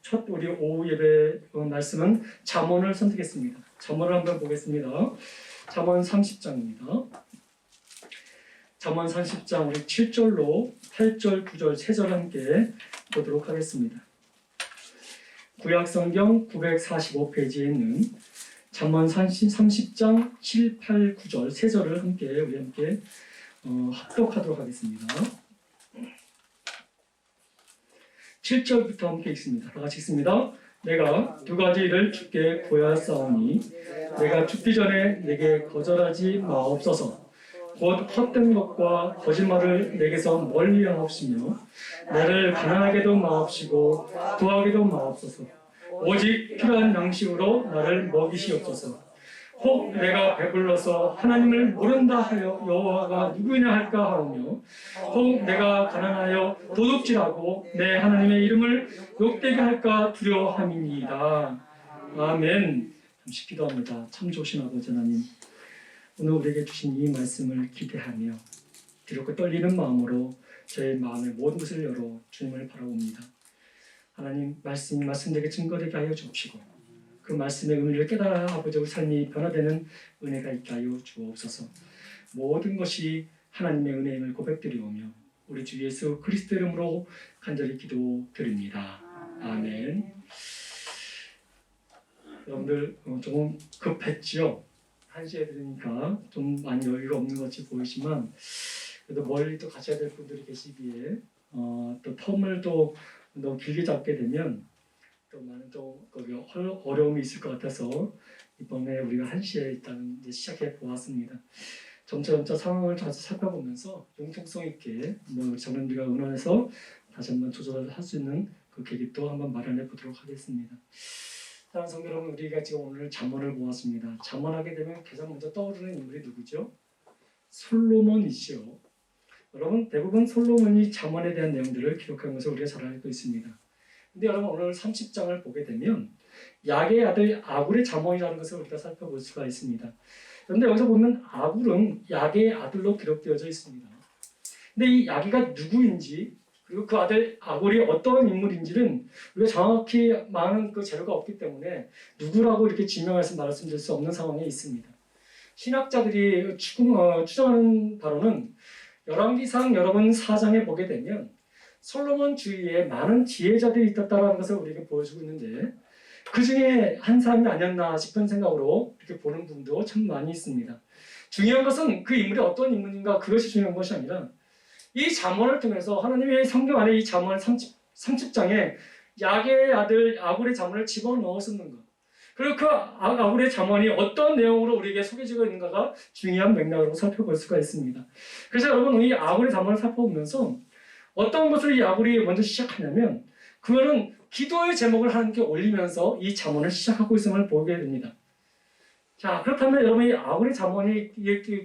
첫 우리 오후 예배 말씀은 잠언을 선택했습니다. 잠언을 한번 보겠습니다. 잠언 30장입니다. 잠언 30장 우리 7절로 8절, 9절, 3절 함께 보도록 하겠습니다. 구약성경 945페이지에 있는 잠언 30장 7, 8, 9절, 3절을 우리 함께 합독하도록 하겠습니다. 7절부터 함께 읽습니다. 다 같이 읽습니다. 내가 두 가지 일을 주께 구하였사오니 내가 죽기 전에 내게 거절하지 마옵소서. 곧 헛된 것과 거짓말을 내게서 멀리 하옵시며 나를 가난하게도 마옵시고 구하게도 마옵소서. 오직 필요한 양식으로 나를 먹이시옵소서. 혹 내가 배불러서 하나님을 모른다 하여 여호와가 누구냐 할까 하오며 혹 내가 가난하여 도둑질하고 내 하나님의 이름을 욕되게 할까 두려워함이니이다. 아멘. 잠시 기도합니다. 참 좋으신 아버지 하나님, 오늘 우리에게 주신 이 말씀을 기대하며 두렵고 떨리는 마음으로 저의 마음의 모든 것을 열어 주님을 바라봅니다. 하나님, 말씀되게 증거되게 하여 주옵시고 그 말씀의 의미를 깨달아 아버지 우리 삶이 변화되는 은혜가 있게 하여 주옵소서. 모든 것이 하나님의 은혜임을 고백드리오며 우리 주 예수 그리스도 이름으로 간절히 기도드립니다. 아멘. 여러분들 조금 급했지요? 1시에 들으니까 좀 많이 여유가 없는 것 같이 보이지만 그래도 멀리 또 가셔야 될 분들이 계시기에 또 텀을 또 너무 길게 잡게 되면 또 많은 또 거기 어려움이 있을 것 같아서 이번에 우리가 1시에 일단 이제 시작해 보았습니다. 점차 상황을 다시 살펴보면서 융통성 있게 우리 장로님들과 의논해서 다시 한번 조절을 할 수 있는 그 계기도 한번 마련해 보도록 하겠습니다. 사랑하는 성도 여러분, 우리가 지금 오늘 잠언을 보았습니다. 잠언하게 되면 가장 먼저 떠오르는 인물이 누구죠? 솔로몬이죠. 여러분, 대부분 솔로몬이 잠언에 대한 내용들을 기록한 것을 우리가 잘 알고 있습니다. 근데 여러분, 오늘 30장을 보게 되면 야게의 아들 아굴의 잠언이라는 것을 우리가 살펴볼 수가 있습니다. 그런데 여기서 보면 아굴은 야게의 아들로 기록되어져 있습니다. 근데 이 야게가 누구인지 그리고 그 아들 아굴이 어떤 인물인지는 우리가 정확히 많은 그 자료가 없기 때문에 누구라고 이렇게 지명해서 말씀드릴 수 없는 상황에 있습니다. 신학자들이 추정하는 바로는 열왕기상 여러분 4장에 보게 되면 솔로몬 주위에 많은 지혜자들이 있었다는 것을 우리에게 보여주고 있는데 그 중에 한 사람이 아니었나 싶은 생각으로 이렇게 보는 분도 참 많이 있습니다. 중요한 것은 그 인물이 어떤 인물인가 그것이 중요한 것이 아니라 이 잠언을 통해서 하나님의 성경 안에 이 잠언 30장에 야게의 아들 아굴의 잠언을 집어넣었었는 것, 그리고 그 아굴의 잠언이 어떤 내용으로 우리에게 소개지고 있는가가 중요한 맥락으로 살펴볼 수가 있습니다. 그래서 여러분, 이 아굴의 잠언을 살펴보면서 어떤 것을 이 아굴이 먼저 시작하냐면 그거는 기도의 제목을 하나님께 올리면서 이 잠언을 시작하고 있음을 보게 됩니다. 자, 그렇다면 여러분, 이 아굴의 잠언이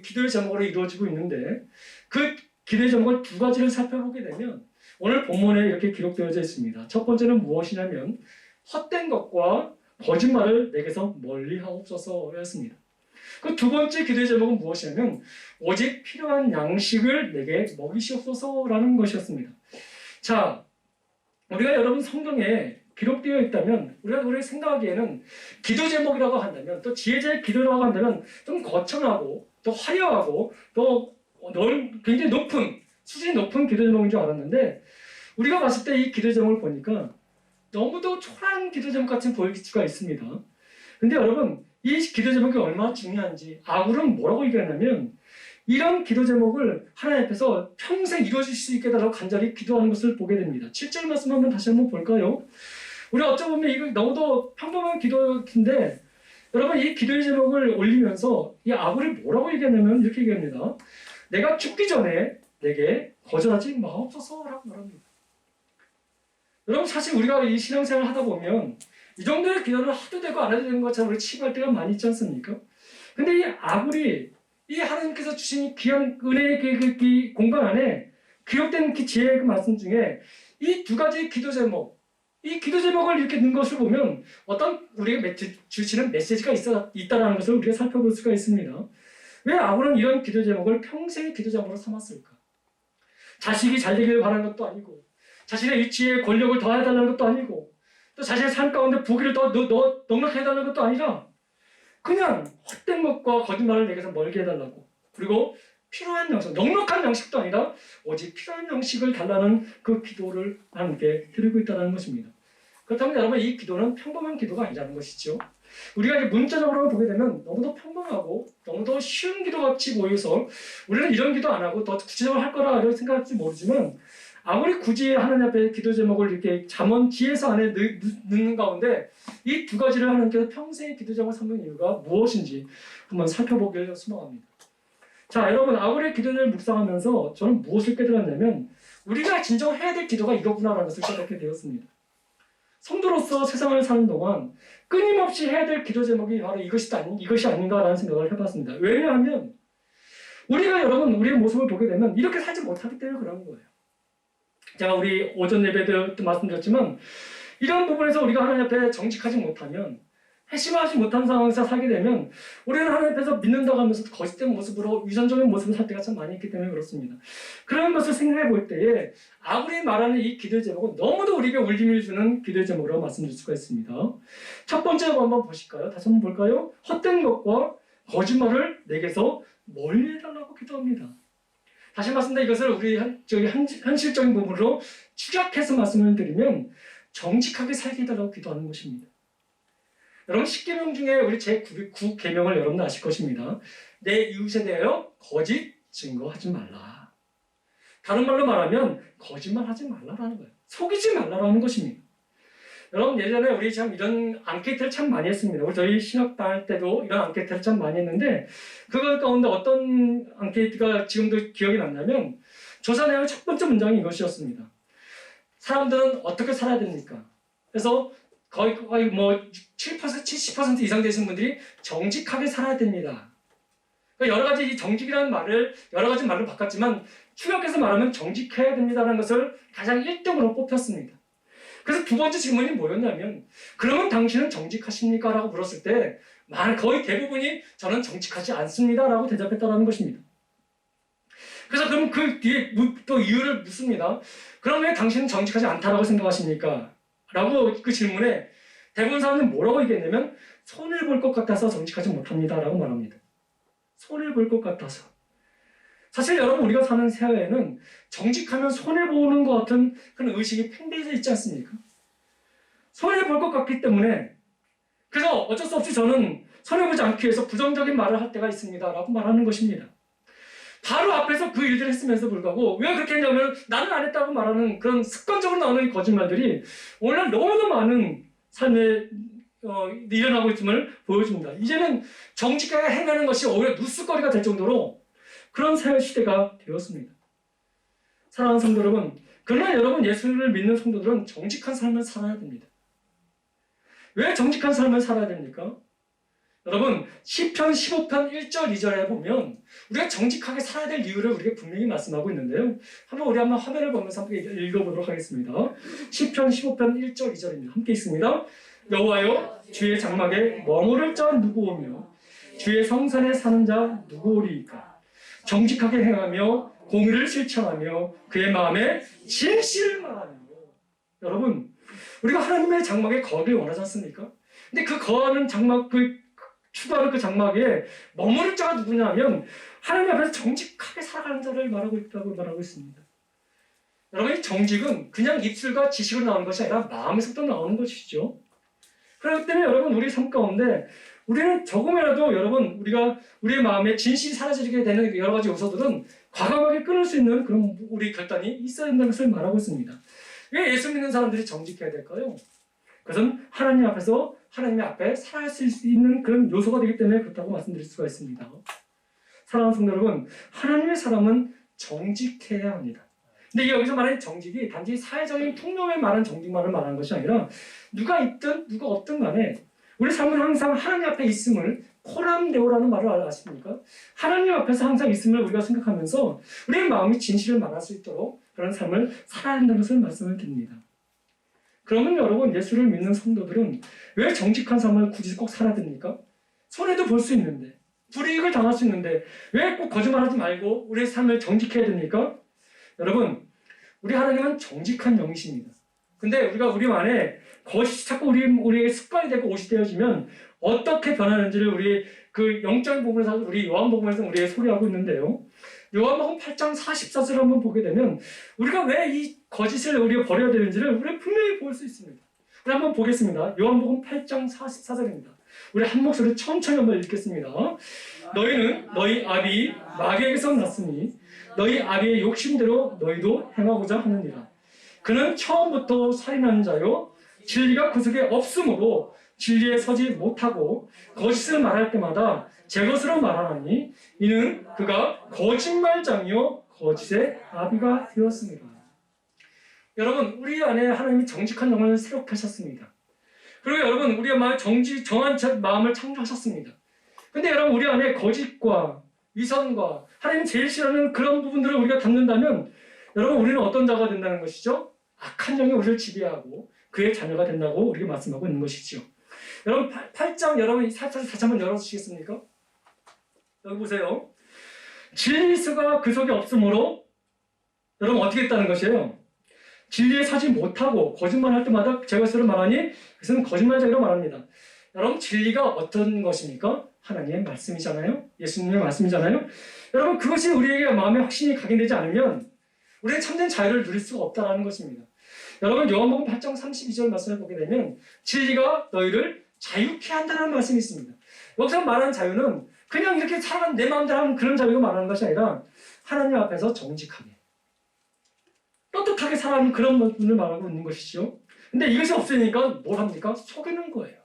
기도의 제목으로 이루어지고 있는데 그 기도의 제목을 두 가지를 살펴보게 되면 오늘 본문에 이렇게 기록되어져 있습니다. 첫 번째는 무엇이냐면 헛된 것과 거짓말을 내게서 멀리 하옵소서였습니다. 그 두 번째 기도의 제목은 무엇이냐면 오직 필요한 양식을 내게 먹이시옵소서라는 것이었습니다. 자, 우리가 여러분 성경에 기록되어 있다면 우리가 생각하기에는 기도 제목이라고 한다면 또 지혜자의 기도라고 한다면 좀 거창하고 또 화려하고 또 굉장히 높은 수준이 높은 기도 제목인 줄 알았는데 우리가 봤을 때 이 기도 제목을 보니까 너무도 초라한 기도 제목 같이 보일 수가 있습니다. 근데 여러분, 이 기도 제목이 얼마나 중요한지 아굴은 뭐라고 얘기하냐면 이런 기도 제목을 하나님 앞에서 평생 이루어질 수 있게 해달라고 간절히 기도하는 것을 보게 됩니다. 7절 말씀 한번 다시 한번 볼까요? 우리 어쩌면 이거 너무도 평범한 기도인데 여러분, 이 기도의 제목을 올리면서 이 아굴이 뭐라고 얘기하냐면 이렇게 얘기합니다. 내가 죽기 전에 내게 거절하지 마옵소서라고 말합니다. 여러분, 사실 우리가 이 신앙생활을 하다 보면 이 정도의 기도를 하도 되고 안 해도 되는 것처럼 우리 치부할 때가 많이 있지 않습니까? 근데 이 아굴이 이 하나님께서 주신 귀한 은혜의 그 공간 안에 기록된 그 지혜의 그 말씀 중에 이 두 가지 기도 제목, 이 기도 제목을 이렇게 넣은 것을 보면 어떤 우리가 주시는 메시지가 있다라는 것을 우리가 살펴볼 수가 있습니다. 왜 아굴은 이런 기도 제목을 평생의 기도 제목으로 삼았을까? 자식이 잘 되길 바라는 것도 아니고 자신의 위치에 권력을 더해달라는 것도 아니고 또 자신의 삶 가운데 부귀를 더 넉넉히 해달라는 것도 아니라 그냥 헛된 것과 거짓말을 내게서 멀게 해달라고. 그리고 필요한 양식, 넉넉한 양식도 아니라 오직 필요한 양식을 달라는 그 기도를 함께 드리고 있다는 것입니다. 그렇다면 여러분, 이 기도는 평범한 기도가 아니라는 것이죠. 우리가 이제 문자적으로 보게 되면 너무도 평범하고 너무도 쉬운 기도같이 보여서 우리는 이런 기도 안 하고 더 구체적으로 할 거라 이렇게 생각할지 모르지만, 아무리 굳이 하나님 앞에 기도 제목을 이렇게 잠언 기에서 안에 넣는 가운데 이 두 가지를 하나님께서 평생의 기도 제목을 삼는 이유가 무엇인지 한번 살펴보길 소망합니다. 자, 여러분, 아굴의 기도를 묵상하면서 저는 무엇을 깨달았냐면 우리가 진정 해야 될 기도가 이거구나라는 것을 깨닫게 되었습니다. 성도로서 세상을 사는 동안 끊임없이 해야 될 기도 제목이 바로 이것이 아닌가라는 생각을 해봤습니다. 왜냐하면 우리가 여러분, 우리의 모습을 보게 되면 이렇게 살지 못하기 때문에 그런 거예요. 제가 우리 오전 예배 때도 말씀드렸지만, 이런 부분에서 우리가 하나님 앞에 정직하지 못하면, 회심하지 못한 상황에서 살게 되면 우리는 하나님 앞에서 믿는다고 하면서 거짓된 모습으로, 유전적인 모습으로 살 때가 참 많이 있기 때문에 그렇습니다. 그런 것을 생각해 볼 때에 아굴이 말하는 이 기도 제목은 너무도 우리에게 울림을 주는 기도 제목으로 말씀드릴 수가 있습니다. 첫 번째로 한번 보실까요? 다시 한번 볼까요? 헛된 것과 거짓말을 내게서 멀리 해달라고 기도합니다. 다시 말씀드린 이것을 우리 현실적인 부분으로 축약해서 말씀을 드리면 정직하게 살게 해달라고 기도하는 것입니다. 여러분, 10계명 중에 우리 제9계명을 여러분 아실 것입니다. 내 이웃에 대하여 거짓 증거하지 말라. 다른 말로 말하면 거짓말하지 말라라는 거예요. 속이지 말라라는 것입니다. 여러분, 예전에 우리 참 이런 앙케이트를 참 많이 했습니다. 우리 저희 신학 다닐 때도 이런 앙케이트를 참 많이 했는데, 그거 가운데 어떤 앙케이트가 지금도 기억이 났냐면, 조사 내용 첫 번째 문장이 이것이었습니다. 사람들은 어떻게 살아야 됩니까? 그래서 거의 뭐 7%, 70% 이상 되신 분들이 정직하게 살아야 됩니다. 그러니까 여러 가지 이 정직이라는 말을 여러 가지 말로 바꿨지만 축약해서 말하면 정직해야 됩니다라는 것을 가장 1등으로 뽑혔습니다. 그래서 두 번째 질문이 뭐였냐면, 그러면 당신은 정직하십니까? 라고 물었을 때 거의 대부분이 저는 정직하지 않습니다 라고 대답했다는 것입니다. 그래서 그럼 그 뒤에 또 이유를 묻습니다. 그럼 왜 당신은 정직하지 않다라고 생각하십니까? 라고 그 질문에 대부분 사람들은 뭐라고 얘기했냐면, 손해볼 것 같아서 정직하지 못합니다 라고 말합니다. 손해볼 것 같아서. 사실 여러분, 우리가 사는 사회에는 정직하면 손해보는 것 같은 그런 의식이 팽배해져 있지 않습니까? 손해볼 것 같기 때문에, 그래서 어쩔 수 없이 저는 손해보지 않기 위해서 부정적인 말을 할 때가 있습니다 라고 말하는 것입니다. 바로 앞에서 그 일들을 했으면서 불구하고 왜 그렇게 했냐면 나는 안 했다고 말하는 그런 습관적으로 나오는 거짓말들이 오늘 너무도 많은 삶에 일어나고 있음을 보여줍니다. 이제는 정직하게 행하는 것이 오히려 뉴스거리가 될 정도로 그런 사회 시대가 되었습니다. 사랑하는 성도 여러분, 그러나 여러분, 예수를 믿는 성도들은 정직한 삶을 살아야 됩니다. 왜 정직한 삶을 살아야 됩니까? 여러분, 시편 15편 1절 2절에 보면 우리가 정직하게 살아야 될 이유를 우리가 분명히 말씀하고 있는데요. 우리 한번 화면을 보면서 함께 읽어보도록 하겠습니다. 시편 15편 1절 2절입니다. 함께 읽습니다. 여호와여, 주의 장막에 머무를 자 누구오며 주의 성산에 사는 자 누구오리이까? 정직하게 행하며 공의를 실천하며 그의 마음에 진실을 말하며. 여러분, 우리가 하나님의 장막에 거하길 원하지 않습니까? 근데 그 거하는 장막, 추구하는 그 장막에 머무를 자가 누구냐 하면 하나님 앞에서 정직하게 살아가는 자를 말하고 있다고 말하고 있습니다. 여러분, 이 정직은 그냥 입술과 지식으로 나오는 것이 아니라 마음에서부터 나오는 것이죠. 그렇기 때문에 여러분, 우리 삶 가운데 우리는 조금이라도 여러분, 우리가 우리의 마음에 진실이 사라지게 되는 여러 가지 요소들은 과감하게 끊을 수 있는 그런 우리 결단이 있어야 된다는 것을 말하고 있습니다. 왜 예수 믿는 사람들이 정직해야 될까요? 그것은 하나님 앞에서 하나님 앞에 살아갈 수 있는 그런 요소가 되기 때문에 그렇다고 말씀드릴 수가 있습니다. 사랑하는 성도 여러분, 하나님의 사람은 정직해야 합니다. 근데 여기서 말하는 정직이 단지 사회적인 통념에 말하는 정직만을 말하는 것이 아니라 누가 있든 누가 없든 간에 우리 삶은 항상 하나님 앞에 있음을, 코람데오라는 말을 아십니까? 하나님 앞에서 항상 있음을 우리가 생각하면서 우리의 마음이 진실을 말할 수 있도록 그런 삶을 살아야 한다는 것을 말씀을 드립니다. 그러면 여러분, 예수를 믿는 성도들은 왜 정직한 삶을 굳이 꼭 살아야 됩니까? 손해도 볼 수 있는데, 불이익을 당할 수 있는데 왜 꼭 거짓말하지 말고 우리의 삶을 정직해야 됩니까? 여러분, 우리 하나님은 정직한 영이십니다. 근데 우리가 우리 안에 거짓이 자꾸 우리의 습관이 되고 옷이 되어지면 어떻게 변하는지를 우리 그 영적인 부분에서 우리 요한복음에서 우리에게 소개하고 있는데요. 요한복음 8장 44절을 한번 보게 되면 우리가 왜 이 거짓을 우리가 버려야 되는지를 우리가 분명히 볼 수 있습니다. 우리 한번 보겠습니다. 요한복음 8장 44절입니다. 우리 한 목소리 천천히 한번 읽겠습니다. 너희는 너희 아비 마귀에게서 났으니 너희 아비의 욕심대로 너희도 행하고자 하느니라. 그는 처음부터 살인하는 자요 진리가 그 속에 없으므로 진리에 서지 못하고 거짓을 말할 때마다 제 것으로 말하나니 이는 그가 거짓말장이요 거짓의 아비가 되었습니다. 여러분, 우리 안에 하나님이 정직한 영혼을 새롭게 하셨습니다. 그리고 여러분, 우리 마음에 정한 마음을 창조하셨습니다. 근데 여러분, 우리 안에 거짓과 위선과 하나님 제일 싫어하는 그런 부분들을 우리가 담는다면 여러분, 우리는 어떤 자가 된다는 것이죠? 악한 영이 우리를 지배하고 그의 자녀가 된다고 우리가 말씀하고 있는 것이죠. 여러분, 8장 여러분 살짝 다시 한번 열어주시겠습니까? 여기 보세요. 진리가 그 속에 없으므로 여러분 어떻게 했다는 것이에요? 진리에 서지 못하고 거짓말할 때마다 제 것으로 말하니 그것은 거짓말쟁이로 말합니다. 여러분, 진리가 어떤 것입니까? 하나님의 말씀이잖아요. 예수님의 말씀이잖아요. 여러분, 그것이 우리에게 마음에 확신이 각인되지 않으면 우리는 참된 자유를 누릴 수가 없다는 것입니다. 여러분, 요한복음 8장 32절 말씀을 보게 되면 진리가 너희를 자유케 한다는 말씀이 있습니다. 여기서 말하는 자유는 그냥 이렇게 살아가는 내 마음대로 하는 그런 자유가 말하는 것이 아니라 하나님 앞에서 정직하게 떳떳하게 살아가는 그런 분을 말하고 있는 것이죠. 근데 이것이 없으니까 뭘 합니까? 속이는 거예요.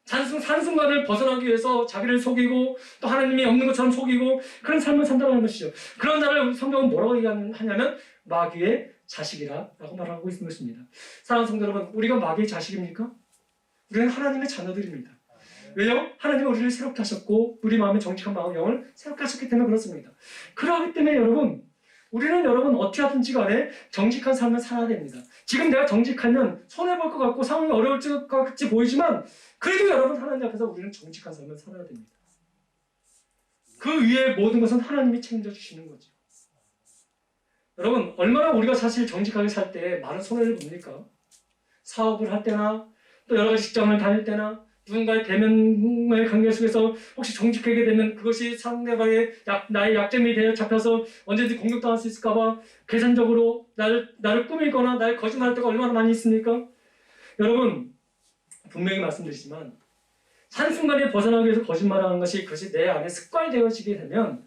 산순간을 벗어나기 위해서 자기를 속이고 또 하나님이 없는 것처럼 속이고 그런 삶을 산다는 것이죠. 그런 자를 성경은 뭐라고 얘기하냐면 마귀의 자식이라고 말하고 있는 것입니다. 사랑하는 성도 여러분, 우리가 마귀의 자식입니까? 우리는 하나님의 자녀들입니다. 왜요? 하나님은 우리를 새롭게 하셨고 우리 마음에 정직한 마음, 영을 새롭게 하셨기 때문에 그렇습니다. 그렇기 때문에 여러분, 우리는 여러분 어떻게 하든지 간에 정직한 삶을 살아야 됩니다. 지금 내가 정직하면 손해볼 것 같고 상황이 어려울 것 같이 보이지만 그래도 여러분 하나님 앞에서 우리는 정직한 삶을 살아야 됩니다. 그 위에 모든 것은 하나님이 책임져주시는 거죠. 여러분, 얼마나 우리가 사실 정직하게 살 때 많은 손해를 봅니까? 사업을 할 때나 또 여러 가지 직장을 다닐 때나 누군가의 대면의 관계 속에서 혹시 정직하게 되면 그것이 상대방의 나의 약점이 되어 잡혀서 언제든지 공격당할 수 있을까봐 계산적으로 나를 꾸미거나 나를 거짓말할 때가 얼마나 많이 있습니까? 여러분, 분명히 말씀드리지만 한순간에 벗어나기 위해서 거짓말하는 것이 그것이 내 안에 습관이 되어지게 되면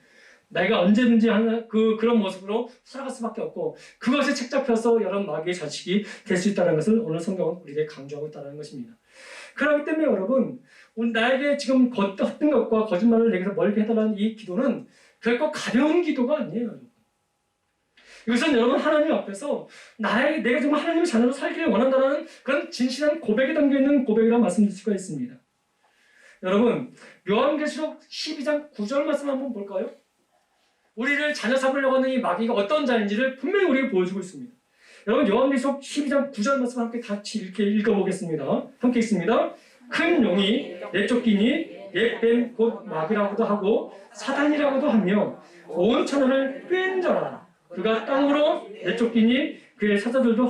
내가 언제든지 그런 모습으로 살아갈 수밖에 없고 그것에 책잡혀서 여러 마귀의 자식이 될 수 있다는 것을 오늘 성경은 우리에게 강조하고 있다는 것입니다. 그렇기 때문에 여러분, 나에게 지금 헛된 것과 거짓말을 내게서 멀게 해달라는 이 기도는 결코 가벼운 기도가 아니에요. 여러분. 이것은 여러분 하나님 앞에서 내가 정말 하나님의 자녀로 살기를 원한다는 그런 진실한 고백에 담겨있는 고백이라고 말씀드릴 수가 있습니다. 여러분, 요한계시록 12장 9절 말씀 한번 볼까요? 우리를 자녀 삼으려고 하는 이 마귀가 어떤 자인지를 분명히 우리에게 보여주고 있습니다. 여러분, 요한계시록 12장 9절 말씀 함께 같이 이렇게 읽어보겠습니다. 함께 읽습니다. 큰 용이 내쫓기니 옛뱀 곧 마귀라고도 하고 사단이라고도 하며 온 천하를 꿰는 자라. 그가 땅으로 내쫓기니 그의 사자들도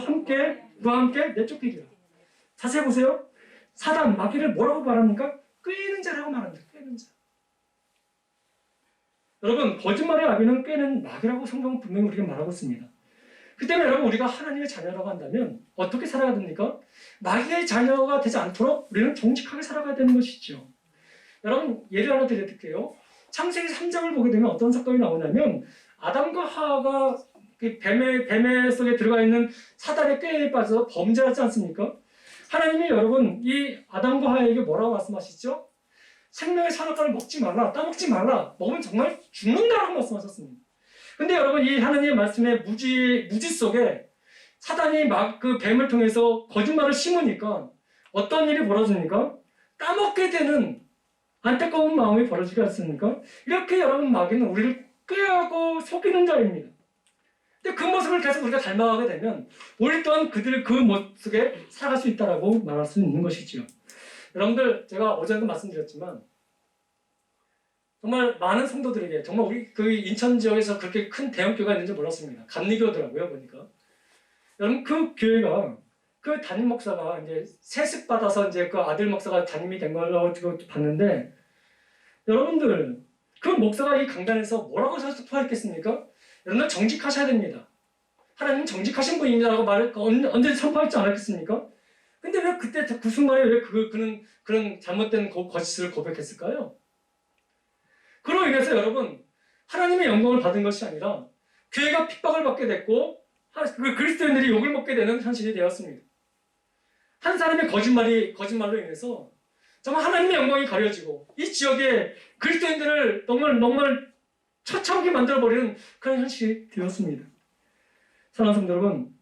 그와 함께 내쫓기리라. 자세히 보세요. 사단, 마귀를 뭐라고 말합니까? 꿰는 자라고 말합니다. 꿰는 자. 여러분, 거짓말의 아비는 꿰는 마귀라고 성경은 분명히 우리가 말하고 있습니다. 그 때문에 여러분, 우리가 하나님의 자녀라고 한다면 어떻게 살아야 됩니까? 마귀의 자녀가 되지 않도록 우리는 정직하게 살아가야 되는 것이죠. 여러분, 예를 하나 드릴게요. 창세기 3장을 보게 되면 어떤 사건이 나오냐면 아담과 하와가 뱀의 속에 들어가 있는 사단의 꾀에 빠져서 범죄하지 않습니까? 하나님이 여러분 이 아담과 하와에게 뭐라고 말씀하시죠? 생명의 선악과를 먹지 말라, 따먹지 말라, 먹으면 정말 죽는다라고 말씀하셨습니다. 근데 여러분, 이 하나님의 말씀의 무지 속에 사단이 그 뱀을 통해서 거짓말을 심으니까 어떤 일이 벌어집니까? 따먹게 되는 안타까운 마음이 벌어지지 않습니까? 이렇게 여러분, 마귀는 우리를 꾀하고 속이는 자입니다. 근데 그 모습을 계속 우리가 닮아가게 되면 우리 또한 그들 그 모습에 살아갈 수 있다라고 말할 수 있는 것이지요. 여러분들, 제가 어제도 말씀드렸지만 정말 많은 성도들에게 정말 우리 그 인천 지역에서 그렇게 큰 대형교회가 있는지 몰랐습니다. 감리교더라고요, 보니까. 여러분, 그 교회가 그 담임 목사가 이제 세습 받아서 이제 그 아들 목사가 담임이 된 걸로 봤는데, 여러분들 그 목사가 이 강단에서 뭐라고 선포했겠습니까? 여러분들 정직하셔야 됩니다. 하나님 정직하신 분입니다라고 말을 언제 선포했지 않았겠습니까? 근데 왜 그때 그 순간에 왜 그는 그런 잘못된 거짓을 고백했을까요? 그로 인해서 여러분 하나님의 영광을 받은 것이 아니라 교회가 핍박을 받게 됐고 그 그리스도인들이 욕을 먹게 되는 현실이 되었습니다. 한 사람의 거짓말로 인해서 정말 하나님의 영광이 가려지고 이 지역에 그리스도인들을 정말 처참하게 만들어버리는 그런 현실이 되었습니다. 사랑하는 성도 여러분,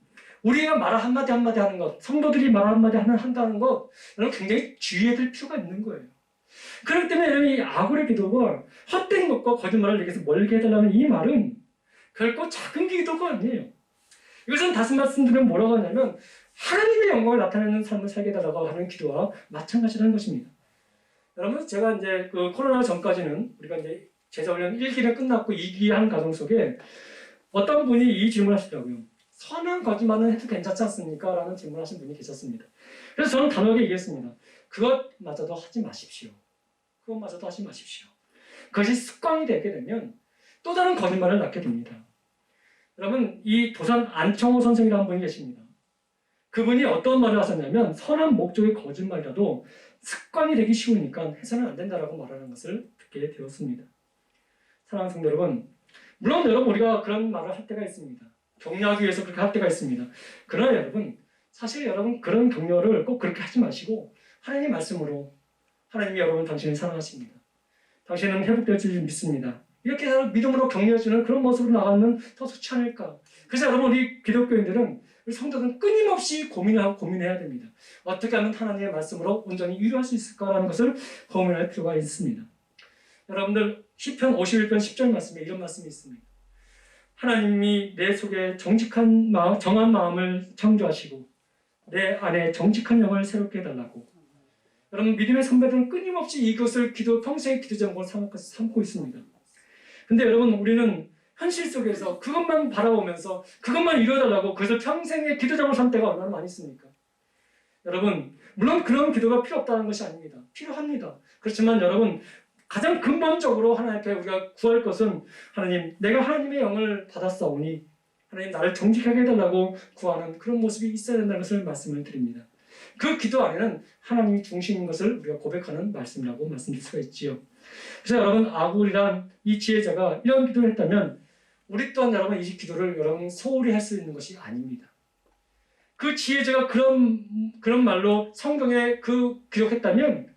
우리가 말 한마디 한마디 하는 것, 성도들이 말 한마디 한다는 것, 여러분 굉장히 주의해야 될 필요가 있는 거예요. 그렇기 때문에 여러분 이 아굴의 기도가 헛된 것과 거짓말을 내게서 멀게 해달라는 이 말은 결코 작은 기도가 아니에요. 이것은 다시 말씀드리면 뭐라고 하냐면 하나님의 영광을 나타내는 삶을 살게 해달라고 하는 기도와 마찬가지라는 것입니다. 여러분 제가 이제 그 코로나 전까지는 우리가 이제 제자훈련 1기는 끝났고 2기 하는 과정 속에 어떤 분이 이 질문을 하시더라고요. 선한 거짓말은 해도 괜찮지 않습니까? 라는 질문을 하신 분이 계셨습니다. 그래서 저는 단호하게 얘기했습니다. 그것마저도 하지 마십시오. 그것마저도 하지 마십시오. 그것이 습관이 되게 되면 또 다른 거짓말을 낳게 됩니다. 여러분 이 도산 안청호 선생이라는 분이 계십니다. 그분이 어떤 말을 하셨냐면 선한 목적의 거짓말이라도 습관이 되기 쉬우니까 해서는 안 된다라고 말하는 것을 듣게 되었습니다. 사랑하는 성도 여러분, 물론 여러분 우리가 그런 말을 할 때가 있습니다. 격려하기 위해서 그렇게 할 때가 있습니다. 그러나 여러분 사실 여러분 그런 격려를 꼭 그렇게 하지 마시고 하나님의 말씀으로 하나님이 여러분 당신을 사랑하십니다. 당신은 회복될 줄 믿습니다. 이렇게 믿음으로 격려해주는 그런 모습으로 나가면 더 좋지 않을까. 그래서 여러분 우리 기독교인들은 우리 성도들은 끊임없이 고민해야 됩니다. 어떻게 하면 하나님의 말씀으로 온전히 위로할 수 있을까라는 것을 고민할 필요가 있습니다. 여러분들 시편 51편 10절 말씀에 이런 말씀이 있습니다. 하나님이 내 속에 정직한 정한 마음을 창조하시고 내 안에 정직한 영을 새롭게 해달라고. 여러분 믿음의 선배들은 끊임없이 이것을 평생의 기도 제목으로 삼고 있습니다. 근데 여러분 우리는 현실 속에서 그것만 바라보면서 그것만 이루어달라고 그것을 평생의 기도 제목으로 삼 때가 얼마나 많이 있습니까? 여러분 물론 그런 기도가 필요 없다는 것이 아닙니다. 필요합니다. 그렇지만 여러분 가장 근본적으로 하나님께 우리가 구할 것은 하나님 내가 하나님의 영을 받았사오니 하나님 나를 정직하게 해달라고 구하는 그런 모습이 있어야 된다는 것을 말씀을 드립니다. 그 기도 안에는 하나님이 중심인 것을 우리가 고백하는 말씀이라고 말씀드릴 수가 있지요. 그래서 여러분 아굴이란 이 지혜자가 이런 기도를 했다면 우리 또한 여러분 이 기도를 여러분 소홀히 할 수 있는 것이 아닙니다. 그 지혜자가 그런 말로 성경에 기록했다면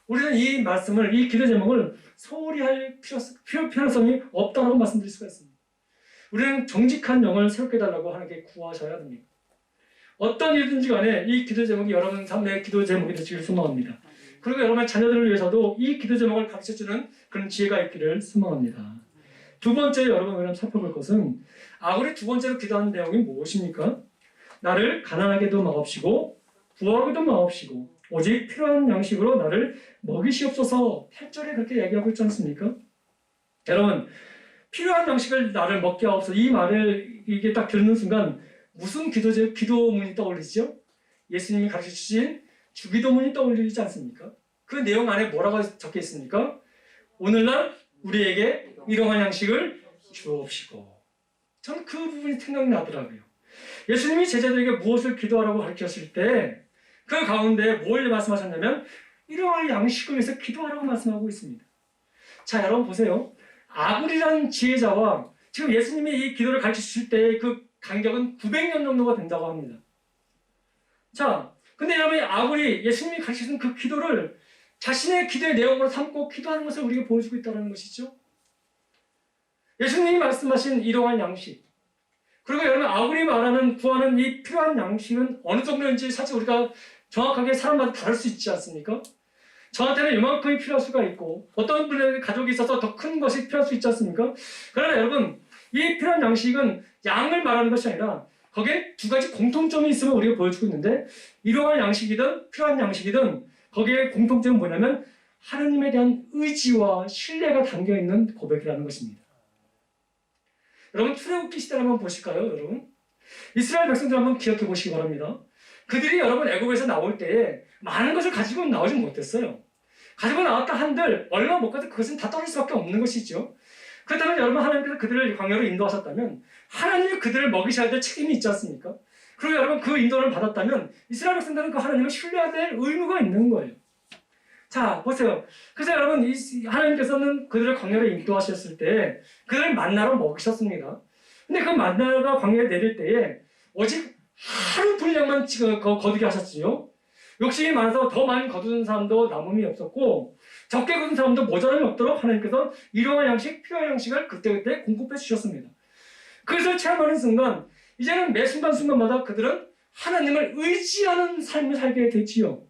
우리는 이 말씀을 이 기도 제목을 소홀히 할 필요성이 없다고 말씀드릴 수가 있습니다. 우리는 정직한 영을 새롭게 해달라고 하나님께 구하셔야 됩니다. 어떤 일든지 간에 이 기도 제목이 여러분 삶의 기도 제목이 되시길 소망합니다. 그리고 여러분의 자녀들을 위해서도 이 기도 제목을 가르쳐주는 그런 지혜가 있기를 소망합니다. 두 번째 여러분 살펴볼 것은 아굴이 두 번째로 기도하는 내용이 무엇입니까? 나를 가난하게도 마옵시고 부하게도 마옵시고 오직 필요한 양식으로 나를 먹이시옵소서. 8절에 그렇게 얘기하고 있지 않습니까? 여러분 필요한 양식을 나를 먹게 하옵소서. 이 말을 이게 딱 듣는 순간 무슨 기도문이 떠올리죠? 예수님이 가르쳐주신 주기도문이 떠올리지 않습니까? 그 내용 안에 뭐라고 적혀 있습니까? 오늘날 우리에게 일용할 양식을 주옵시고. 저는 그 부분이 생각나더라고요. 예수님이 제자들에게 무엇을 기도하라고 가르쳤을 때 그 가운데 뭘 말씀하셨냐면 일용할 양식을 위해서 기도하라고 말씀하고 있습니다. 자 여러분 보세요. 아굴이라는 지혜자와 지금 예수님이 이 기도를 가르치실 때 그 간격은 900년 정도가 된다고 합니다. 자, 근데 여러분 아굴이 예수님이 가르치신 그 기도를 자신의 기도의 내용으로 삼고 기도하는 것을 우리가 보여주고 있다는 것이죠. 예수님이 말씀하신 일용할 양식, 그리고 여러분 아굴이 말하는 구하는 이 필요한 양식은 어느 정도인지 사실 우리가 정확하게 사람마다 다를 수 있지 않습니까? 저한테는 이만큼이 필요할 수가 있고 어떤 분의 가족이 있어서 더 큰 것이 필요할 수 있지 않습니까? 그러나 여러분 이 필요한 양식은 양을 말하는 것이 아니라 거기에 두 가지 공통점이 있음을 우리가 보여주고 있는데 일용할 양식이든 필요한 양식이든 거기에 공통점은 뭐냐면 하나님에 대한 의지와 신뢰가 담겨있는 고백이라는 것입니다. 여러분 출애굽기 시대를 한번 보실까요? 여러분 이스라엘 백성들 한번 기억해 보시기 바랍니다. 그들이 여러분 애굽에서 나올 때에 많은 것을 가지고 나오지 못했어요. 가지고 나왔다 한들 얼마 못 가도 그것은 다 떨어질 수밖에 없는 것이죠. 그렇다면 여러분 하나님께서 그들을 광야로 인도하셨다면 하나님이 그들을 먹이셔야 될 책임이 있지 않습니까? 그리고 여러분 그 인도를 받았다면 이스라엘 백성들은 그 하나님을 신뢰해야 될 의무가 있는 거예요. 자 보세요. 그래서 여러분 하나님께서는 그들을 광야로 인도하셨을 때 그들을 만나러 먹이셨습니다. 근데 그 만나가 광야에 내릴 때에 오직 하루 분량만 거두게 하셨지요. 욕심이 많아서 더 많이 거두는 사람도 남음이 없었고 적게 거둔 사람도 모자람이 없도록 하나님께서 일용할 양식, 필요할 양식을 그때그때 공급해 주셨습니다. 그것을 체험하는 순간 이제는 매 순간순간마다 그들은 하나님을 의지하는 삶을 살게 되지요.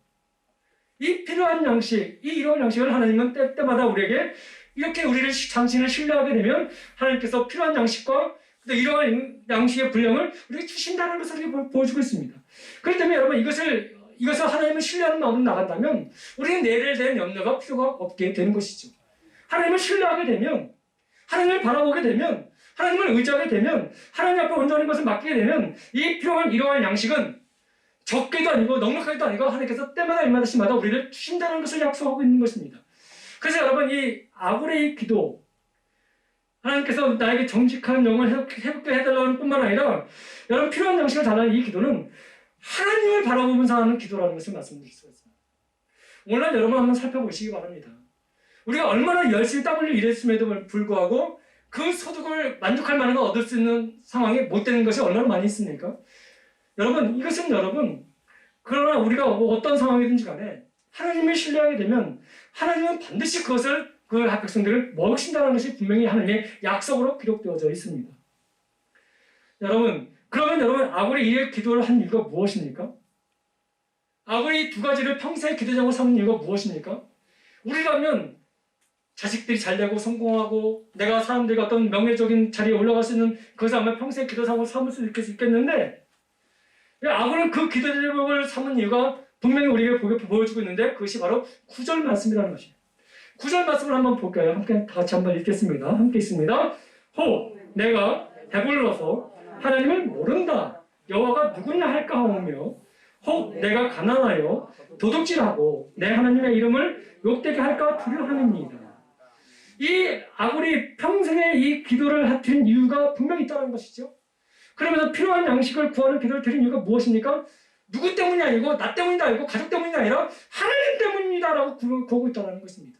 이 필요한 양식, 이 일용할 양식을 하나님은 때때마다 우리에게 이렇게 당신을 신뢰하게 되면 하나님께서 필요한 양식과 일용할 양식의 분량을 우리에게 주신다는 것을 우리에게 보여주고 있습니다. 그렇기 때문에 여러분 이것을 하나님을 신뢰하는 마음으로 나간다면 우리는 내일에 대한 염려가 필요가 없게 되는 것이죠. 하나님을 신뢰하게 되면, 하나님을 바라보게 되면, 하나님을 의지하게 되면, 하나님 앞에 온전한 것을 맡기게 되면 이 필요한 일용할 양식은 적게도 아니고 넉넉하게도 아니고 하나님께서 때마다 일마다시마다 우리를 주신다는 것을 약속하고 있는 것입니다. 그래서 여러분 이 아굴의 기도, 하나님께서 나에게 정직한 영을 회복되게 해달라는 뿐만 아니라 여러분 필요한 양식을 달라는 이 기도는 하나님을 바라보면서 하는 기도라는 것을 말씀드릴 수가 있습니다. 오늘 여러분 한번 살펴보시기 바랍니다. 우리가 얼마나 열심히 땀 흘려 일했음에도 불구하고 그 소득을 만족할 만한 걸 얻을 수 있는 상황에 못 되는 것이 얼마나 많이 있습니까? 여러분 이것은 여러분 그러나 우리가 어떤 상황이든지 간에 하나님을 신뢰하게 되면 하나님은 반드시 그것을 그 백성들을 먹이신다는 것이 분명히 하나님의 약속으로 기록되어져 있습니다. 여러분 그러면 여러분 아굴이 이 기도를 한 이유가 무엇입니까? 아굴이 두 가지를 평생의 기도자고 삼은 이유가 무엇입니까? 우리라면 자식들이 잘되고 성공하고 내가 사람들과 어떤 명예적인 자리에 올라갈 수 있는 그것을 아마 평생의 기도자고 삼을 수 있겠는데 아굴은 그 기도 제목을 삼은 이유가 분명히 우리에게 보여주고 있는데 그것이 바로 9절 말씀이라는 것이에요. 9절 말씀을 한번 볼까요? 함께 다 같이 한번 읽겠습니다. 함께 있습니다. 혹 내가 배불러서 하나님을 모른다. 여호와가 누구냐 할까 하오며 혹 내가 가난하여 도둑질하고 내 하나님의 이름을 욕되게 할까 두려워함입니다. 이 아굴이 평생에 이 기도를 드린 이유가 분명히 있다는 것이죠. 그러면서 필요한 양식을 구하는 기도를 드린 이유가 무엇입니까? 누구 때문이 아니고 나 때문이 아니고 가족 때문이 아니라 하나님 때문이다라고 구하고 있다는 것입니다.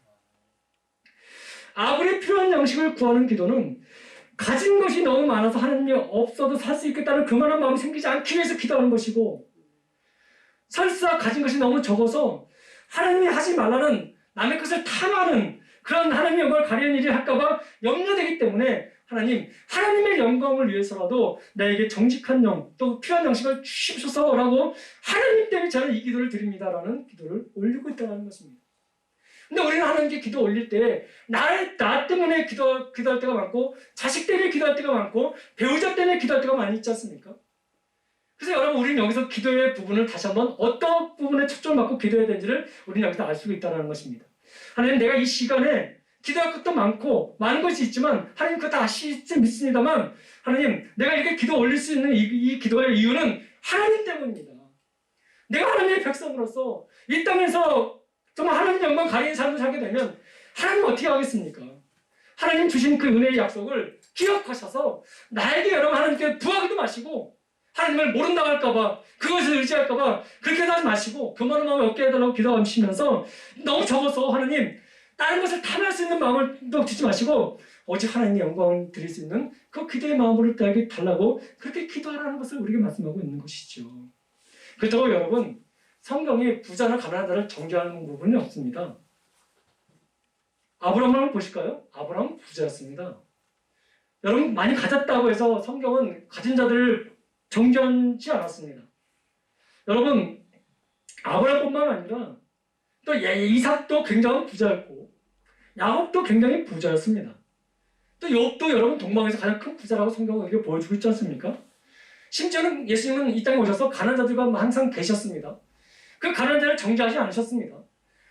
아굴이 필요한 양식을 구하는 기도는 가진 것이 너무 많아서 하나님이 없어도 살 수 있겠다는 그만한 마음이 생기지 않기 위해서 기도하는 것이고 설사 가진 것이 너무 적어서 하나님이 하지 말라는 남의 것을 탐하는 그런 하나님의 영광을 가리는 일이 할까봐 염려되기 때문에 하나님의 영광을 위해서라도 나에게 정직한 영, 또 필요한 양식을 주시옵소서라고 하나님 때문에 저는 이 기도를 드립니다라는 기도를 올리고 있다는 것입니다. 근데 우리는 하나님께 기도 올릴 때 나 때문에 기도할 때가 많고 자식 때문에 기도할 때가 많고 배우자 때문에 기도할 때가 많이 있지 않습니까? 그래서 여러분 우리는 여기서 기도의 부분을 다시 한번 어떤 부분에 초점을 맞고 기도해야 되는지를 우리는 여기서 알 수 있다는 것입니다. 하나님 내가 이 시간에 기도할 것도 많은 것이 있지만 하나님 그거 다 아시지 믿습니다만 하나님 내가 이렇게 기도 올릴 수 있는 이 기도의 이유는 하나님 때문입니다. 내가 하나님의 백성으로서 이 땅에서 정말 하나님 영광 가리는 삶을 살게 되면 하나님 어떻게 하겠습니까? 하나님 주신 그 은혜의 약속을 기억하셔서 나에게 여러분 하나님께 부하기도 마시고 하나님을 모른다고 할까봐 그것을 의지할까봐 그렇게 하지 마시고 그만한 마음을 얻게 해달라고 기도하시면서 너무 적어서 하나님 다른 것을 탐할 수 있는 마음을 또 주지 마시고 오직 하나님의 영광을 드릴 수 있는 그 기도의 마음으로 나에게 달라고 그렇게 기도하라는 것을 우리에게 말씀하고 있는 것이죠. 그렇다고 여러분 성경이 부자나 가난하다를 정죄하는 부분이 없습니다. 아브라함을 한번 보실까요? 아브라함은 부자였습니다. 여러분 많이 가졌다고 해서 성경은 가진 자들을 정죄하지 않았습니다. 여러분 아브라함뿐만 아니라 또 이삭도 굉장히 부자였고 야곱도 굉장히 부자였습니다. 또 욥도 여러분 동방에서 가장 큰 부자라고 성경은 이렇게 보여주고 있지 않습니까? 심지어는 예수님은 이 땅에 오셔서 가난한 자들과 항상 계셨습니다. 그 가난한 자를 정죄하지 않으셨습니다.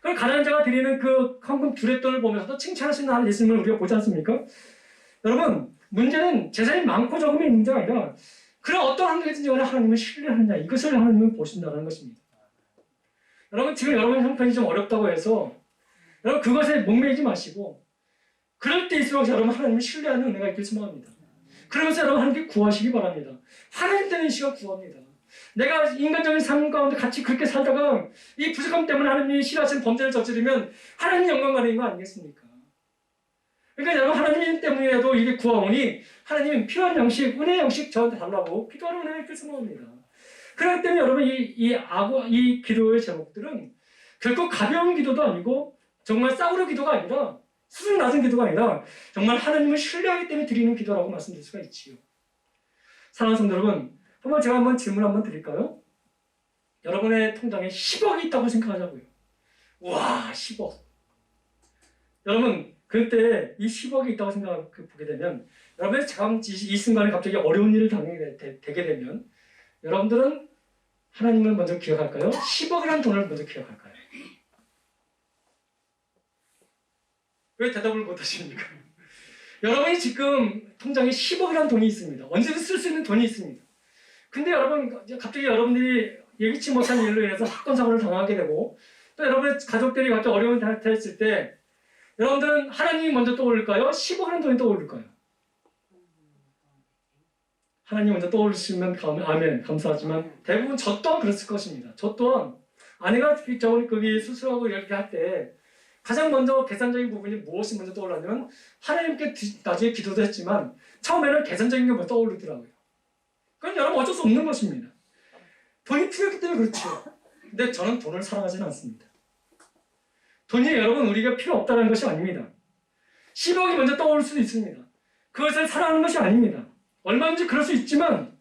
그 가난한 자가 드리는 그 헌금 두렛돈을 보면서도 칭찬하시는 예수님을 우리가 보지 않습니까? 여러분 문제는 재산이 많고 적음이 문제가 아니라 그런 어떤 환경이든지 간에 하나님을 신뢰하느냐, 이것을 하나님은 보신다는 것입니다. 여러분, 지금 여러분 형편이 좀 어렵다고 해서 여러분 그것에 목매이지 마시고 그럴 때일수록 여러분 하나님을 신뢰하는 은혜가 있길 소망합니다. 그러면서 여러분 하나님께 구하시기 바랍니다. 하나님 때문에 이 시간 구합니다. 내가 인간적인 삶 가운데 같이 그렇게 살다가 이 부족함 때문에 하나님이 싫어하시는 범죄를 저지르면 하나님 영광 가는 거 아니겠습니까? 그러니까 여러분 하나님 때문이라도 이게 구하오니 하나님 필요한 양식, 은혜의 양식 저한테 달라고 기도하는 은혜가 있길 소망합니다. 그렇기 때문에 여러분 이 기도의 제목들은 결코 가벼운 기도도 아니고 정말 싸우려 기도가 아니라 수준 낮은 기도가 아니라 정말 하나님을 신뢰하기 때문에 드리는 기도라고 말씀드릴 수가 있지요. 사랑하는 성도 여러분, 제가 질문 한번 드릴까요? 여러분의 통장에 10억이 있다고 생각하자고요. 우와, 10억. 여러분, 그때 이 10억이 있다고 생각해보게 되면 여러분의 이 순간에 갑자기 어려운 일을 되게 되면 여러분들은 하나님을 먼저 기억할까요? 10억이라는 돈을 먼저 기억할까요? 왜 대답을 못하십니까? 여러분이 지금 통장에 10억이라는 돈이 있습니다. 언제든 쓸 수 있는 돈이 있습니다. 근데 여러분 갑자기 여러분들이 예기치 못한 일로 인해서 사건 사고를 당하게 되고 또 여러분의 가족들이 갑자기 어려운 상태에 있을 때 여러분들은 하나님이 먼저 떠오를까요? 10억이라는 돈이 떠오를까요? 하나님 먼저 떠오르시면 아멘 감사하지만 대부분 저 또한 그랬을 것입니다. 저 또한 아내가 거기 수술하고 이렇게 할 때 가장 먼저 계산적인 부분이 무엇이 먼저 떠올랐냐면 하나님께 나중에 기도도 했지만 처음에는 계산적인 게 먼저 떠오르더라고요. 그건 여러분 어쩔 수 없는 것입니다. 돈이 필요했기 때문에 그렇죠. 근데 저는 돈을 사랑하지는 않습니다. 돈이 여러분 우리가 필요 없다는 것이 아닙니다. 10억이 먼저 떠오를 수도 있습니다. 그것을 사랑하는 것이 아닙니다. 얼마든지 그럴 수 있지만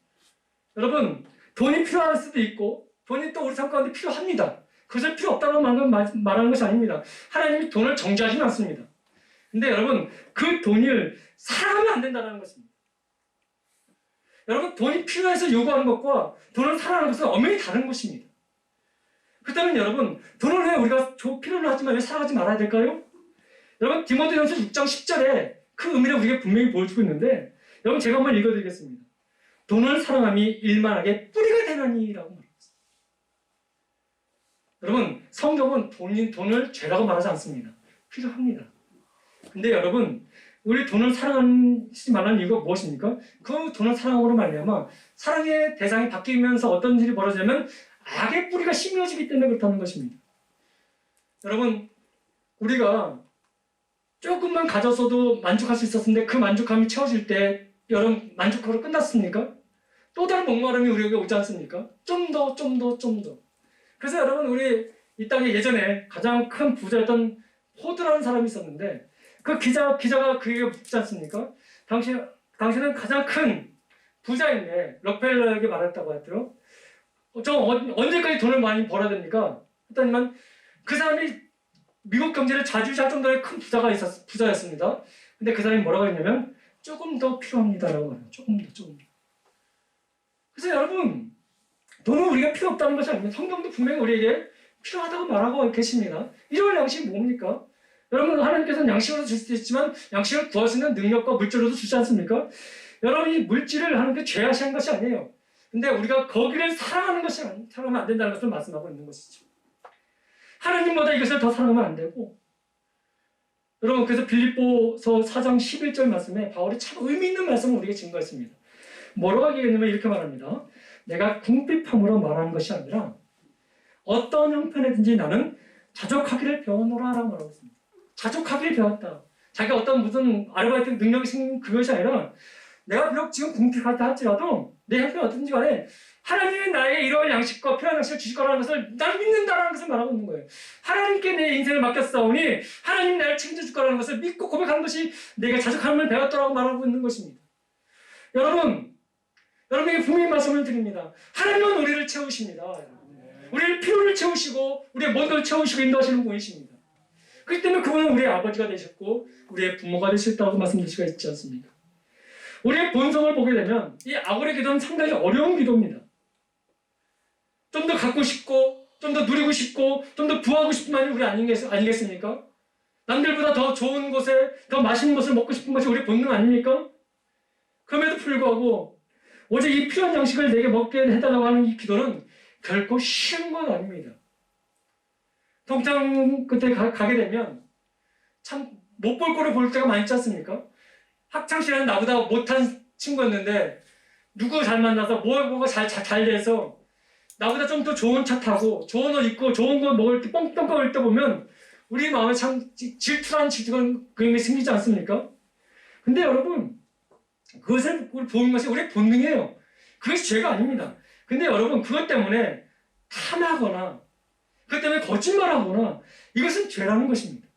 여러분 돈이 필요할 수도 있고 돈이 또 우리 삶 가운데 필요합니다. 그것을 필요 없다고 말하는 것이 아닙니다. 하나님이 돈을 정죄하지는 않습니다. 근데 여러분 그 돈을 사랑하면 안 된다는 것입니다. 여러분 돈이 필요해서 요구하는 것과 돈을 사랑하는 것은 엄연히 다른 것입니다. 그렇다면 여러분 돈을 왜 우리가 필요로 하지만 왜 사랑하지 말아야 될까요? 여러분 디모데전서 6장 10절에 그 의미를 우리가 분명히 보여주고 있는데 여러분 제가 한번 읽어드리겠습니다. 돈을 사랑함이 일만하게 뿌리가 되나니라고 말합니다. 여러분 성경은 돈을 죄라고 말하지 않습니다. 필요합니다. 근데 여러분 우리 돈을 사랑하지 말라는 이유가 무엇입니까? 그 돈을 사랑으로 말미암아 사랑의 대상이 바뀌면서 어떤 일이 벌어지냐면 악의 뿌리가 심어지기 때문에 그렇다는 것입니다. 여러분 우리가 조금만 가졌어도 만족할 수 있었는데 그 만족감이 채워질 때 여러분 만족하러 끝났습니까? 또 다른 목마름이 우리에게 오지 않습니까? 좀 더. 그래서 여러분 우리 이 땅에 예전에 가장 큰 부자였던 호드라는 사람이 있었는데 그 기자가 그에게 묻지 않습니까? 당신은 가장 큰 부자인데 록펠러에게 말했다고 하더라고요. 저 언제까지 돈을 많이 벌어야 됩니까? 했더니만 그 사람이 미국 경제를 좌지우지할 정도의 큰 부자였습니다. 근데 그 사람이 뭐라고 했냐면 조금 더 필요합니다라고 해요. 조금 더. 그래서 여러분 돈은 우리가 필요 없다는 것이 아닙니다. 성경도 분명히 우리에게 필요하다고 말하고 계십니다. 이런 양식이 뭡니까? 여러분 하나님께서는 양식으로 줄 수도 있지만 양식을 구할 수 있는 능력과 물질로도 주지 않습니까? 여러분 이 물질을 하나님께 죄하시는 것이 아니에요. 근데 우리가 거기를 사랑하면 안 된다는 것을 말씀하고 있는 것이죠. 하나님보다 이것을 더 사랑하면 안 되고 여러분 그래서 빌립보서 4장 11절 말씀에 바울이 참 의미 있는 말씀을 우리에게 증거했습니다. 뭐라고 얘기했냐면 이렇게 말합니다. 내가 궁핍함으로 말하는 것이 아니라 어떤 형편이든지 나는 자족하기를 배워노라라고 말하고 있습니다. 자족하기를 배웠다. 자기가 어떤 무슨 아르바이트 능력이 생긴 그것이 아니라 내가 비록 지금 궁핍하다 할지라도 내 형편이 어떤지 간에 하나님이 나에게 이러한 양식과 필요한 양식을 주실 거라는 것을 난 믿는다라는 것을 말하고 있는 거예요. 하나님께 내 인생을 맡겼사오니 하나님이 나를 책임질 거라는 것을 믿고 고백하는 것이 내가 자족함을 배웠다라고 말하고 있는 것입니다. 여러분에게 분명히 말씀을 드립니다. 하나님은 우리를 채우십니다. 우리의 필요를 채우시고 우리의 모든 걸 채우시고 인도하시는 분이십니다. 그렇기 때문에 그분은 우리의 아버지가 되셨고 우리의 부모가 되셨다고 말씀드릴 수가 있지 않습니까? 우리의 본성을 보게 되면 이 아골의 기도는 상당히 어려운 기도입니다. 좀 더 갖고 싶고 좀 더 누리고 싶고 좀 더 부하고 싶은 마음이 우리 아니겠습니까? 남들보다 더 좋은 곳에 더 맛있는 것을 먹고 싶은 것이 우리의 본능 아닙니까? 그럼에도 불구하고 오직 이 필요한 양식을 내게 먹게 해달라고 하는 이 기도는 결코 쉬운 건 아닙니다. 통장 그때 가게 되면 참 못 볼 거를 볼 때가 많지 않습니까? 학창시절에는 나보다 못한 친구였는데 누구 잘 만나서 뭐가 잘 돼서 나보다 좀 더 좋은 차 타고 좋은 옷 입고 좋은 거 먹을 때 뻥뻥거릴 때 보면 우리 마음에 참 질투라는 그런 게 생기지 않습니까? 근데 여러분 그것을 보는 것이 우리의 본능이에요. 그것이 죄가 아닙니다. 근데 여러분 그것 때문에 탐하거나 그것 때문에 거짓말하거나 이것은 죄라는 것입니다.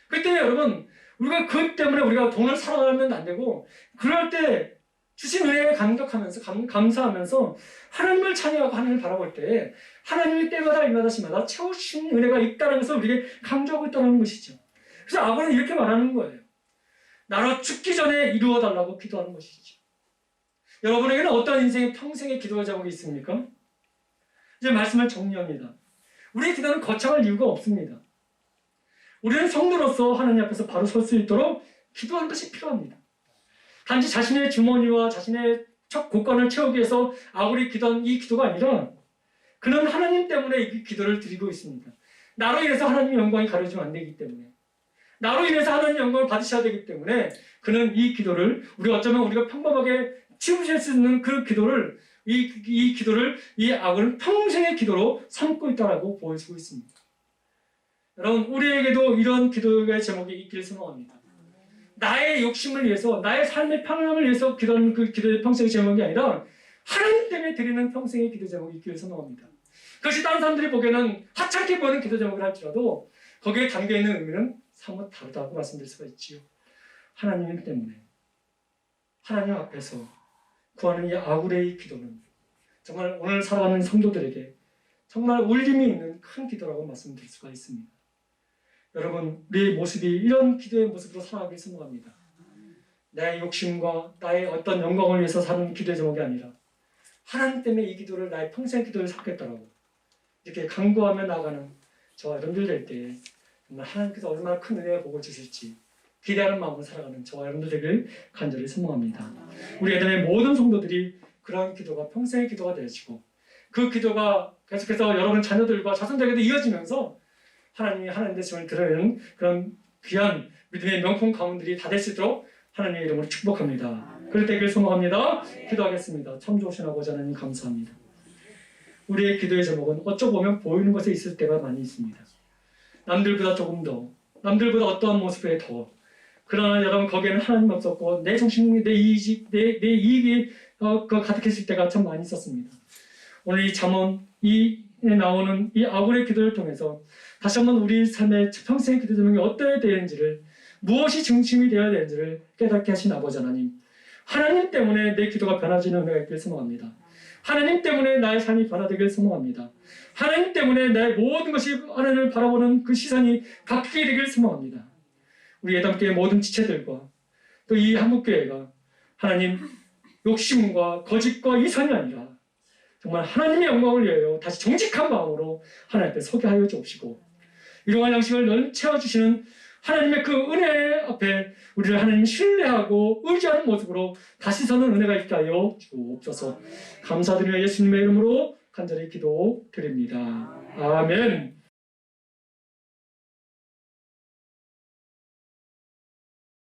그렇기 때문에 여러분 우리가 그것 때문에 우리가 돈을 살아가면 안 되고 그럴 때 주신 은혜에 감사하면서 하나님을 찬양하고 하나님을 바라볼 때 하나님이 때마다 일마다 시마다 채우신 은혜가 있다는 것을 우리에게 강조하고 있다는 것이죠. 그래서 아브라함은 이렇게 말하는 거예요. 나로 죽기 전에 이루어달라고 기도하는 것이죠. 여러분에게는 어떤 인생의 평생의 기도의 제목이 있습니까? 이제 말씀을 정리합니다. 우리의 기도는 거창할 이유가 없습니다. 우리는 성도로서 하나님 앞에서 바로 설 수 있도록 기도하는 것이 필요합니다. 단지 자신의 주머니와 자신의 첫 곳간을 채우기 위해서 아무리 기도한 이 기도가 아니라 그는 하나님 때문에 이 기도를 드리고 있습니다. 나로 인해서 하나님의 영광이 가려지면 안 되기 때문에 나로 인해서 하나님의 영광을 받으셔야 되기 때문에 그는 이 기도를 우리가 평범하게 치우실 수 있는 그 기도를 이 기도를 이 아브라함은 평생의 기도로 삼고 있다고 보여주고 있습니다. 여러분 우리에게도 이런 기도의 제목이 있기를 소망합니다. 나의 욕심을 위해서 나의 삶의 평안을 위해서 기도하는 그 기도의 평생의 제목이 아니라 하나님 때문에 드리는 평생의 기도 제목이 있기를 소망합니다. 그것이 다른 사람들이 보기에는 하찮게 보이는 기도 제목을 할지라도 거기에 담겨있는 의미는 사뭇 다르다고 말씀드릴 수가 있지요. 하나님 때문에 하나님 앞에서 구하는 이 아구레의 기도는 정말 오늘 살아가는 성도들에게 정말 울림이 있는 큰 기도라고 말씀드릴 수가 있습니다. 여러분 우리의 모습이 이런 기도의 모습으로 살아가길 소망합니다. 나의 욕심과 나의 어떤 영광을 위해서 사는 기도의 제목이 아니라 하나님 때문에 이 기도를 나의 평생 기도를 삼겠다라고 이렇게 강구하며 나가는 저와 여러분들 될 때 정말 하나님께서 얼마나 큰 은혜와 복을 주실지 기대하는 마음으로 살아가는 저와 여러분들 되길 간절히 소망합니다. 우리 예전의 모든 성도들이 그런 기도가 평생의 기도가 되시고 그 기도가 계속해서 여러분 자녀들과 자손들에게도 이어지면서 하나님이 하나님 되심을 드러내는 그런 귀한 믿음의 명품 가문들이 다 될 수 있도록 하나님의 이름으로 축복합니다. 그럴 때길 소망합니다. 기도하겠습니다. 참 좋으신 아버지 하나님 감사합니다. 우리의 기도의 제목은 어쩌 보면 보이는 것에 있을 때가 많이 있습니다. 남들보다 조금 더, 남들보다 어떠한 모습에 더. 그러나 여러분 거기에는 하나님 없었고 내 정신, 내 이익이 가득했을 때가 참 많이 있었습니다. 오늘 이 잠언 에 나오는 이 아굴의 기도를 통해서 다시 한번 우리 삶의 평생의 기도 제목이 어떠해야 되는지를 무엇이 중심이 되어야 되는지를 깨닫게 하신 아버지 하나님, 하나님 때문에 내 기도가 변화지는 은혜가 있길 소망합니다. 하나님 때문에 나의 삶이 변화되길 소망합니다. 하나님 때문에 내 모든 것이 하나님을 바라보는 그 시선이 바뀌게 되길 소망합니다. 우리 예담교회 모든 지체들과 또 이 한국교회가 하나님 욕심과 거짓과 이선이 아니라 정말 하나님의 영광을 위하여 다시 정직한 마음으로 하나님 앞에 서게 하여 주옵시고 이러한 양식을 채워주시는 하나님의 그 은혜 앞에 우리를 하나님 신뢰하고 의지하는 모습으로 다시 서는 은혜가 있게 하여 주옵소서. 감사드리며 예수님의 이름으로 간절히 기도드립니다. 아멘.